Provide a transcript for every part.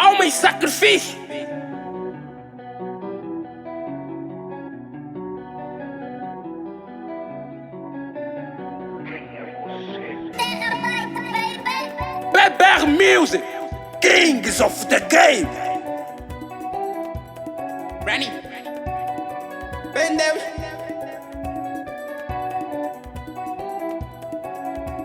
alma e sacrifício. BBR Music, Kings of the Game. Rani, Deus.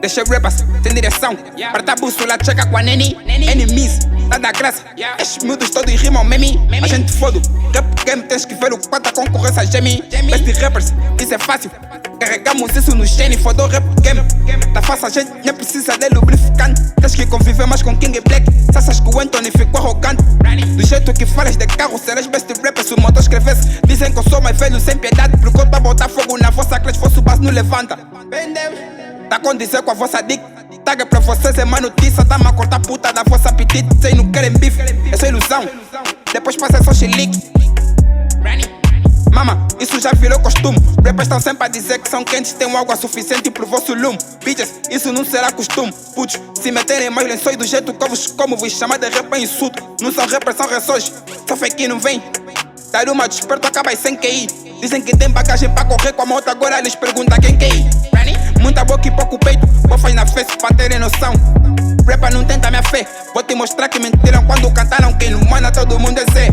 Deixa rappers sem direção. Para tá bússola, checa com a Neni. Enemies, tá da graça. Estes miúdos todos rimam meme. A gente foda. Rap game, tens que ver o quanto a concorrência geme. Best rappers, isso é fácil. Carregamos isso no gene, fodou rap game. Tá fácil, a gente nem precisa de lubrificante. Tens que conviver mais com King Black. Se achas que o Anthony ficou arrogante, do jeito que falas de carro, serás best rapper se o motor escrevesse. Dizem que eu sou mais velho sem piedade. Porque eu pra botar fogo na vossa classe, fosse o base não levanta. Tá com dizer com a vossa dick. Taga pra vocês é má notícia. Tá-me a cortar puta da vossa apetite. Sei não querem bife, é só ilusão. Depois passa só chilique. Mama, isso já virou costume. Rappers estão sempre a dizer que são quentes. Tem água suficiente pro vosso lume. Bitches, isso não será costume. Putos, se meterem mais lençóis do jeito que eu vos como, vos chamar de rap é insulto. Não são rappers, são reções. Só fake não vem. Dar uma desperto, acaba sem QI. Dizem que tem bagagem pra correr com a moto. Agora eles perguntam quem quer ir. Muita boca e pouco peito, bofas na face pra terem noção. Rapper não tenta minha fé. Vou te mostrar que mentiram quando cantaram. Quem não manda todo mundo é Zé.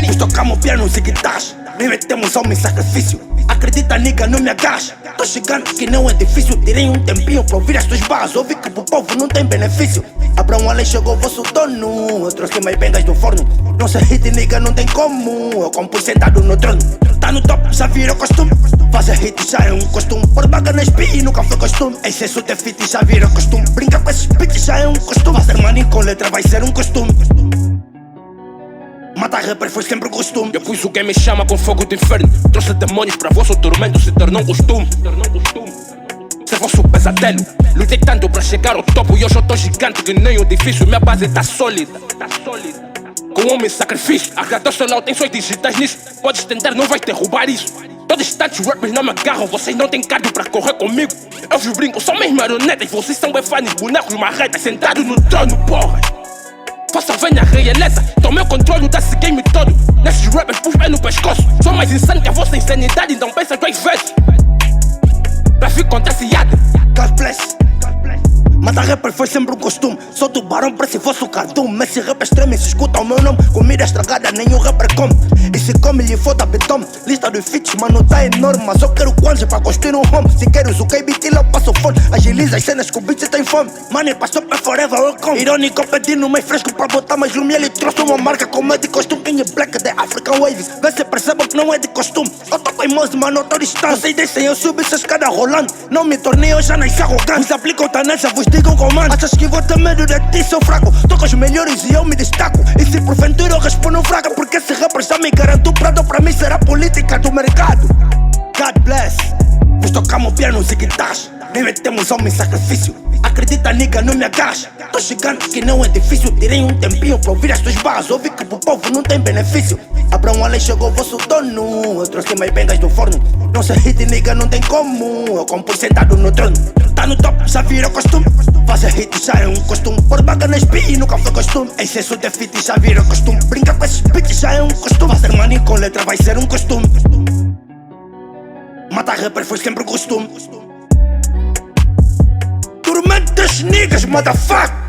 Nós tocamos pianos e guitarras. Nem metemos alma em sacrifício. Acredita, nigga, não me agarras. Tô chegando que não é difícil. Tirei um tempinho pra ouvir as tuas barras. Ouvi que pro povo não tem benefício. Abraão Além chegou o vosso dono. Eu trouxe mais bengas do forno. Nossa hit, nigga, não tem como. Eu compus sentado no trono. Tá no top, já virou costume. Fazer hit já é um costume. Por baga na espinha nunca foi costume. Excesso de fit já virou costume. Brinca com esses beats já é um costume. Fazer money com letra vai ser um costume. Matar rapper foi sempre um costume. Eu pus o que me chama com fogo do inferno. Trouxe demônios para vosso tormento, se tornou um costume. Ser vosso pesadelo. Lutei tanto para chegar ao topo e hoje eu tô gigante que nem o difícil. Minha base tá sólida. Com homem sacrifício. A graduação tem suas digitais nisso. Podes tentar, não vais derrubar isso. Todos tantos rappers não me agarram. Vocês não têm cardio para correr comigo. Eu vos brinco, são meus marionetas. Vocês são bem fãs, bonecos marretas. Sentados no trono, porra. Faça venha a realeza. Tomei o controle desse game todo. Nesses rappers pus pé no pescoço. Sou mais insano que a vossa insanidade. Então pensa duas vezes pra vir contra esse yard. God bless. Matar rapper foi sempre um costume. Sou tubarão para se fosse o cartoon. Esse rapper extremo se escuta o meu nome. Comida estragada nenhum rapper come. E se come lhe falta betão. Lista de feats mano tá enorme. Mas eu quero quantos para construir um home. Se queres o KBT lá eu passo fone. Agiliza as cenas que o beat tem fome. Money passou para forever welcome. Irônico pedindo mais fresco para botar mais lume. Ele trouxe uma marca como é de costume. King Black the African Waves. Vê se percebam que não é de costume. Eu tô com emoji mano eu tô distante. Vocês descem eu subo essa escada rolando. Não me tornei eu já nasci arrogante. Os aplicam tanessa vos digam comando. Achas que vou ter medo de ti, seu fraco? Tô com os melhores e eu me destaco. E se porventura eu respondo fraca, porque esse rapper já me garantiu prato. Pra mim será política do mercado. God bless. Vos tocamos pianos e guitarras. Nem metemos alma em sacrifício. Acredita, nigga, não me agarras. Tô chegando que não é difícil. Tirei um tempinho pra ouvir as tuas barras. Ouvi que pro povo não tem benefício. Abraão Além chegou o vosso dono. Eu trouxe mais bengas do forno. Nossa hit, nigga, não tem como. Eu compus sentado no trono. Tá no top, já virou costume. Fazer hit já é um costume. Por baga na espinha nunca foi costume. Excesso de fit já virou costume. Brinca com esses beats já é um costume. Fazer money com letra vai ser um costume. Matar rapper foi sempre um costume. Tormentas niggas, motherfucker.